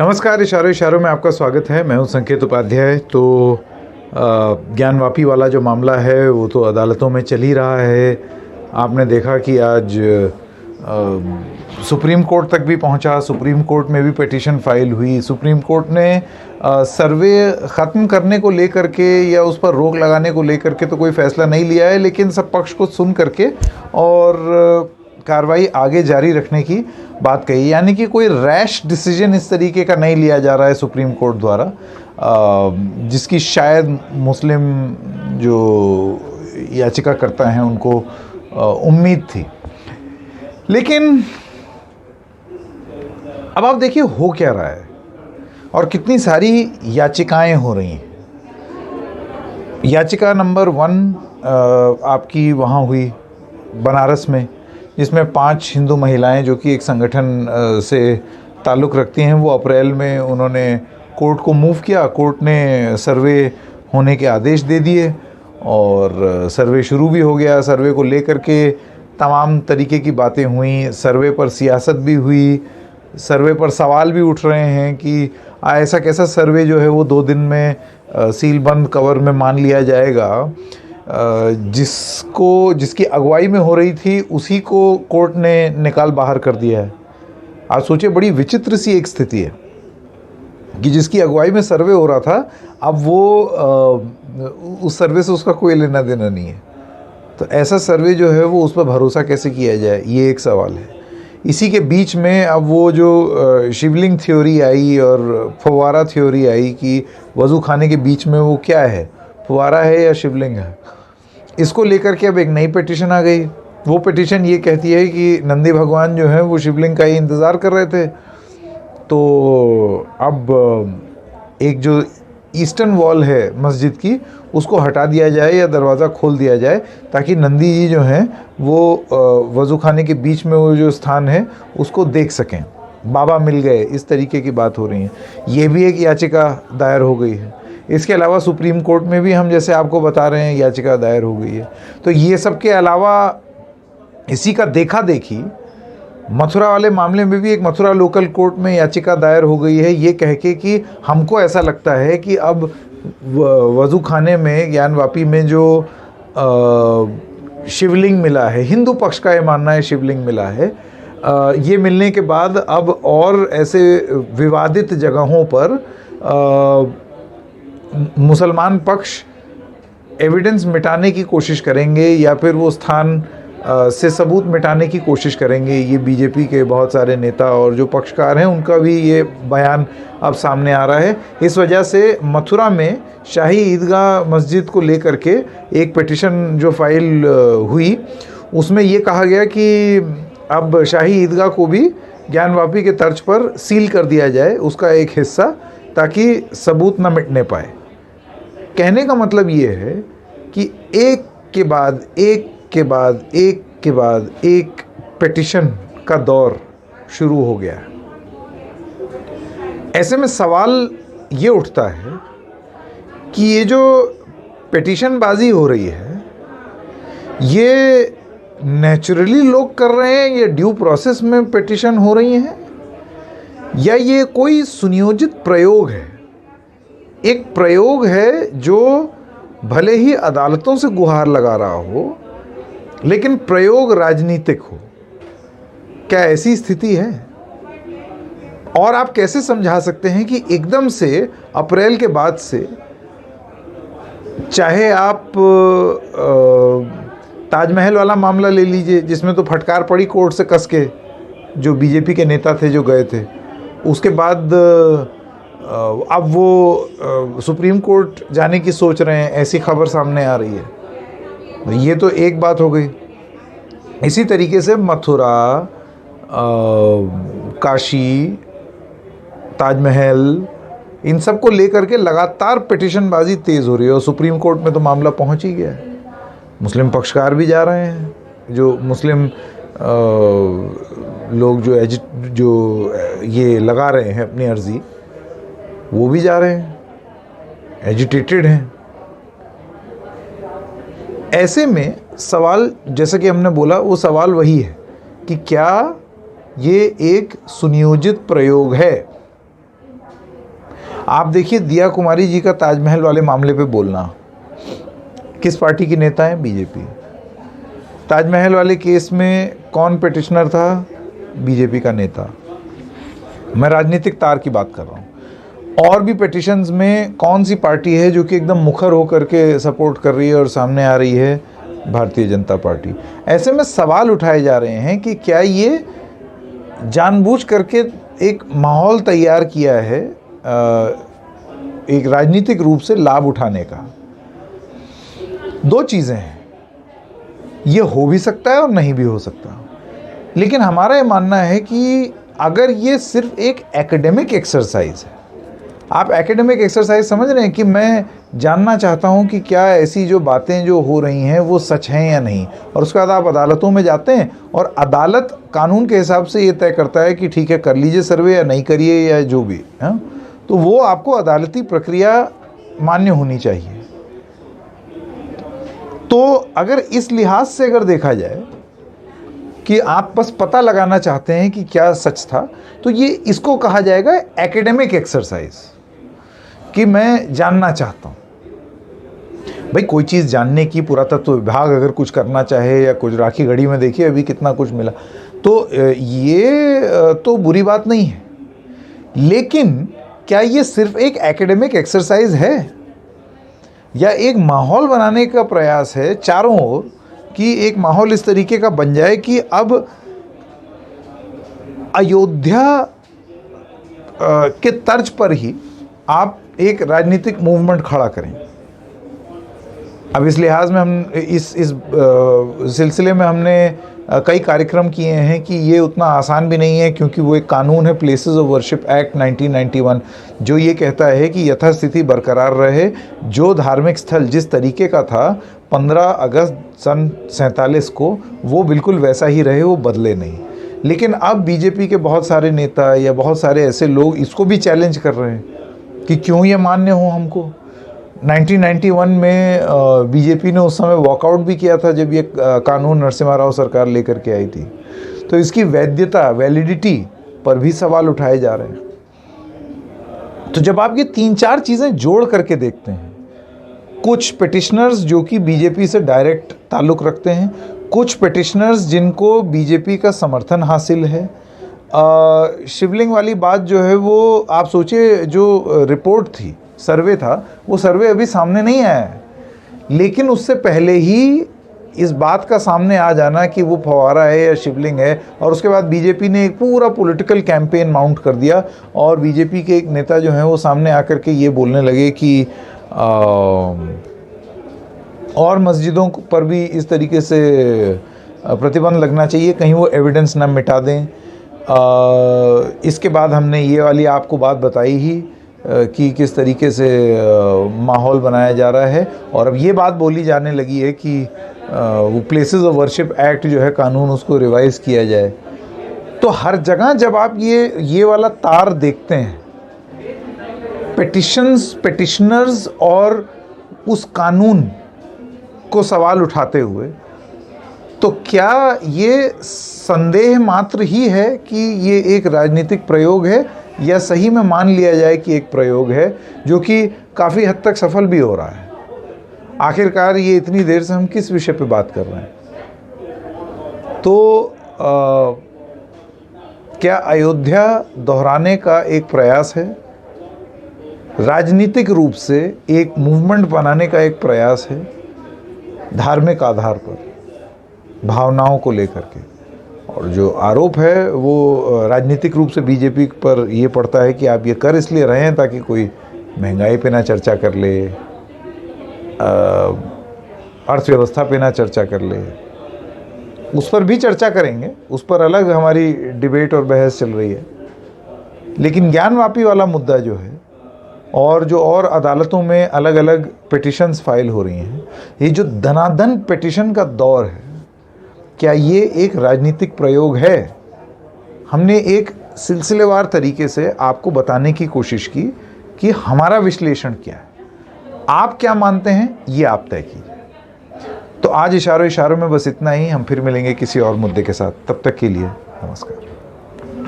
नमस्कार। इशारों इशारों में आपका स्वागत है। मैं हूं संकेत उपाध्याय। तो ज्ञानवापी वाला जो मामला है वो तो अदालतों में चल ही रहा है। आपने देखा कि आज सुप्रीम कोर्ट तक भी पहुंचा। सुप्रीम कोर्ट में भी पिटीशन फाइल हुई। सुप्रीम कोर्ट ने सर्वे ख़त्म करने को लेकर के या उस पर रोक लगाने को लेकर के तो कोई फ़ैसला नहीं लिया है, लेकिन सब पक्ष को सुन करके और कार्रवाई आगे जारी रखने की बात कही। यानी कि कोई रैश डिसीजन इस तरीके का नहीं लिया जा रहा है सुप्रीम कोर्ट द्वारा, जिसकी शायद मुस्लिम जो याचिकाकर्ता हैं उनको उम्मीद थी। लेकिन अब आप देखिए हो क्या रहा है और कितनी सारी याचिकाएं हो रही हैं। याचिका नंबर 1 आपकी वहाँ हुई बनारस में, जिसमें 5 हिंदू महिलाएं जो कि एक संगठन से ताल्लुक़ रखती हैं, वो अप्रैल में उन्होंने कोर्ट को मूव किया। कोर्ट ने सर्वे होने के आदेश दे दिए और सर्वे शुरू भी हो गया। सर्वे को लेकर के तमाम तरीके की बातें हुई। सर्वे पर सियासत भी हुई। सर्वे पर सवाल भी उठ रहे हैं कि ऐसा कैसा सर्वे जो है वो 2 दिन में सील बंद कवर में मान लिया जाएगा। जिसकी अगुवाई में हो रही थी उसी को कोर्ट ने निकाल बाहर कर दिया है। आप सोचिए, बड़ी विचित्र सी एक स्थिति है कि जिसकी अगुवाई में सर्वे हो रहा था, अब वो उस सर्वे से उसका कोई लेना देना नहीं है। तो ऐसा सर्वे जो है वो उस पर भरोसा कैसे किया जाए, ये एक सवाल है। इसी के बीच में अब वो जो शिवलिंग थ्योरी आई और फव्वारा थ्योरी आई कि वज़ू खाने के बीच में वो क्या है, फव्वारा है या शिवलिंग है, इसको लेकर के अब एक नई पिटीशन आ गई। वो पिटीशन ये कहती है कि नंदी भगवान जो है वो शिवलिंग का ही इंतज़ार कर रहे थे। तो अब एक जो ईस्टर्न वॉल है मस्जिद की, उसको हटा दिया जाए या दरवाज़ा खोल दिया जाए ताकि नंदी जी जो हैं वो वज़ू खाने के बीच में वो जो स्थान है उसको देख सकें। बाबा मिल गए, इस तरीके की बात हो रही है। ये भी एक याचिका दायर हो गई है। इसके अलावा सुप्रीम कोर्ट में भी हम जैसे आपको बता रहे हैं याचिका दायर हो गई है। तो ये सब के अलावा इसी का देखा देखी मथुरा वाले मामले में भी एक मथुरा लोकल कोर्ट में याचिका दायर हो गई है, ये कह के कि हमको ऐसा लगता है कि अब वज़ू खाने में ज्ञानवापी में जो शिवलिंग मिला है, हिंदू पक्ष का ये मानना है शिवलिंग मिला है, ये मिलने के बाद अब और ऐसे विवादित जगहों पर मुसलमान पक्ष एविडेंस मिटाने की कोशिश करेंगे या फिर वो स्थान से सबूत मिटाने की कोशिश करेंगे। ये बीजेपी के बहुत सारे नेता और जो पक्षकार हैं उनका भी ये बयान अब सामने आ रहा है। इस वजह से मथुरा में शाही ईदगाह मस्जिद को लेकर के एक पिटीशन जो फाइल हुई, उसमें ये कहा गया कि अब शाही ईदगाह को भी ज्ञानवापी के तर्ज पर सील कर दिया जाए, उसका एक हिस्सा, ताकि सबूत न मिटने पाए। कहने का मतलब ये है कि एक के बाद एक के बाद एक के बाद एक पिटीशन का दौर शुरू हो गया। ऐसे में सवाल ये उठता है कि ये जो पिटीशनबाजी हो रही है, ये नेचुरली लोग कर रहे हैं, ये ड्यू प्रोसेस में पिटीशन हो रही हैं, या ये कोई सुनियोजित प्रयोग है। एक प्रयोग है जो भले ही अदालतों से गुहार लगा रहा हो, लेकिन प्रयोग राजनीतिक हो। क्या ऐसी स्थिति है? और आप कैसे समझा सकते हैं कि एकदम से अप्रैल के बाद से, चाहे आप ताजमहल वाला मामला ले लीजिए, जिसमें तो फटकार पड़ी कोर्ट से कस के, जो बीजेपी के नेता थे जो गए थे, उसके बाद अब वो सुप्रीम कोर्ट जाने की सोच रहे हैं, ऐसी खबर सामने आ रही है। ये तो एक बात हो गई। इसी तरीके से मथुरा, काशी, ताजमहल, इन सब को लेकर के लगातार पिटीशनबाजी तेज़ हो रही है और सुप्रीम कोर्ट में तो मामला पहुंच ही गया है। मुस्लिम पक्षकार भी जा रहे हैं, जो मुस्लिम लोग जो ये लगा रहे हैं अपनी अर्जी, वो भी जा रहे हैं, एजिटेटेड हैं। ऐसे में सवाल, जैसा कि हमने बोला, वो सवाल वही है कि क्या ये एक सुनियोजित प्रयोग है आप देखिए दिया कुमारी जी का ताजमहल वाले मामले पे बोलना, किस पार्टी की नेता है? बीजेपी। ताजमहल वाले केस में कौन पिटिशनर था? बीजेपी का नेता। मैं राजनीतिक तार की बात कर रहा हूँ। और भी पिटिशंस में कौन सी पार्टी है जो कि एकदम मुखर होकर के सपोर्ट कर रही है और सामने आ रही है? भारतीय जनता पार्टी। ऐसे में सवाल उठाए जा रहे हैं कि क्या ये जानबूझ करके एक माहौल तैयार किया है एक राजनीतिक रूप से लाभ उठाने का? दो चीज़ें हैं, ये हो भी सकता है और नहीं भी हो सकता। लेकिन हमारा ये मानना है कि अगर ये सिर्फ एक एकेडमिक एक्सरसाइज है, आप एकेडमिक एक्सरसाइज समझ रहे हैं कि मैं जानना चाहता हूं कि क्या ऐसी जो बातें जो हो रही हैं वो सच हैं या नहीं, और उसके बाद आप अदालतों में जाते हैं और अदालत कानून के हिसाब से ये तय करता है कि ठीक है कर लीजिए सर्वे या नहीं करिए या जो भी है, तो वो आपको अदालती प्रक्रिया मान्य होनी चाहिए। तो अगर इस लिहाज से अगर देखा जाए कि आप बस पता लगाना चाहते हैं कि क्या सच था, तो ये इसको कहा जाएगा एकेडमिक एक्सरसाइज, कि मैं जानना चाहता हूँ। भाई कोई चीज़ जानने की पुरातत्व विभाग अगर कुछ करना चाहे या कुछ राखी गढ़ी में देखिए अभी कितना कुछ मिला, तो ये तो बुरी बात नहीं है। लेकिन क्या ये सिर्फ एक एकेडमिक एक्सरसाइज है या एक माहौल बनाने का प्रयास है चारों ओर, कि एक माहौल इस तरीके का बन जाए कि अब अयोध्या के तर्ज पर ही आप एक राजनीतिक मूवमेंट खड़ा करें? अब इस लिहाज में हम इस सिलसिले में हमने कई कार्यक्रम किए हैं कि ये उतना आसान भी नहीं है, क्योंकि वो एक कानून है प्लेसेस ऑफ वर्शिप एक्ट 1991, जो ये कहता है कि यथास्थिति बरकरार रहे। जो धार्मिक स्थल जिस तरीके का था 15 अगस्त सन 47 को, वो बिल्कुल वैसा ही रहे, वो बदले नहीं। लेकिन अब बीजेपी के बहुत सारे नेता या बहुत सारे ऐसे लोग इसको भी चैलेंज कर रहे हैं कि क्यों ये मान्य हो हमको। 1991 में बीजेपी ने उस समय वॉकआउट भी किया था जब ये कानून नरसिम्हा राव सरकार लेकर के आई थी, तो इसकी वैधता, वैलिडिटी पर भी सवाल उठाए जा रहे हैं। तो जब आप ये 3-4 चीज़ें जोड़ करके देखते हैं, कुछ पिटिशनर्स जो कि बीजेपी से डायरेक्ट ताल्लुक़ रखते हैं, कुछ पिटिशनर्स जिनको बीजेपी का समर्थन हासिल है, शिवलिंग वाली बात जो है वो आप सोचिए, जो रिपोर्ट थी, सर्वे था, वो सर्वे अभी सामने नहीं आया है, लेकिन उससे पहले ही इस बात का सामने आ जाना कि वो फव्वारा है या शिवलिंग है, और उसके बाद बीजेपी ने एक पूरा पॉलिटिकल कैंपेन माउंट कर दिया और बीजेपी के एक नेता जो हैं वो सामने आकर के ये बोलने लगे कि और मस्जिदों पर भी इस तरीके से प्रतिबंध लगना चाहिए, कहीं वो एविडेंस ना मिटा दें। इसके बाद हमने ये वाली आपको बात बताई ही कि किस तरीके से माहौल बनाया जा रहा है, और अब ये बात बोली जाने लगी है कि वो प्लेसेस ऑफ वर्शिप एक्ट जो है कानून, उसको रिवाइज़ किया जाए। तो हर जगह जब आप ये वाला तार देखते हैं, पिटिशनर्स और उस कानून को सवाल उठाते हुए, तो क्या ये संदेह मात्र ही है कि ये एक राजनीतिक प्रयोग है, या सही में मान लिया जाए कि एक प्रयोग है जो कि काफ़ी हद तक सफल भी हो रहा है? आखिरकार ये इतनी देर से हम किस विषय पे बात कर रहे हैं? तो क्या अयोध्या दोहराने का एक प्रयास है? राजनीतिक रूप से एक मूवमेंट बनाने का एक प्रयास है, धार्मिक आधार पर, भावनाओं को लेकर के? और जो आरोप है वो राजनीतिक रूप से बीजेपी पर ये पड़ता है कि आप ये कर इसलिए रहे हैं ताकि कोई महंगाई पे ना चर्चा कर ले, अर्थव्यवस्था पे ना चर्चा कर ले। उस पर भी चर्चा करेंगे, उस पर अलग हमारी डिबेट और बहस चल रही है। लेकिन ज्ञानवापी वाला मुद्दा जो है, और जो और अदालतों में अलग अलग पिटिशन्स फाइल हो रही हैं, ये जो धनाधन पिटिशन का दौर है, क्या ये एक राजनीतिक प्रयोग है? हमने एक सिलसिलेवार तरीके से आपको बताने की कोशिश की कि हमारा विश्लेषण क्या है। आप क्या मानते हैं ये आप तय कीजिए। तो आज इशारों में बस इतना ही। हम फिर मिलेंगे किसी और मुद्दे के साथ। तब तक के लिए नमस्कार।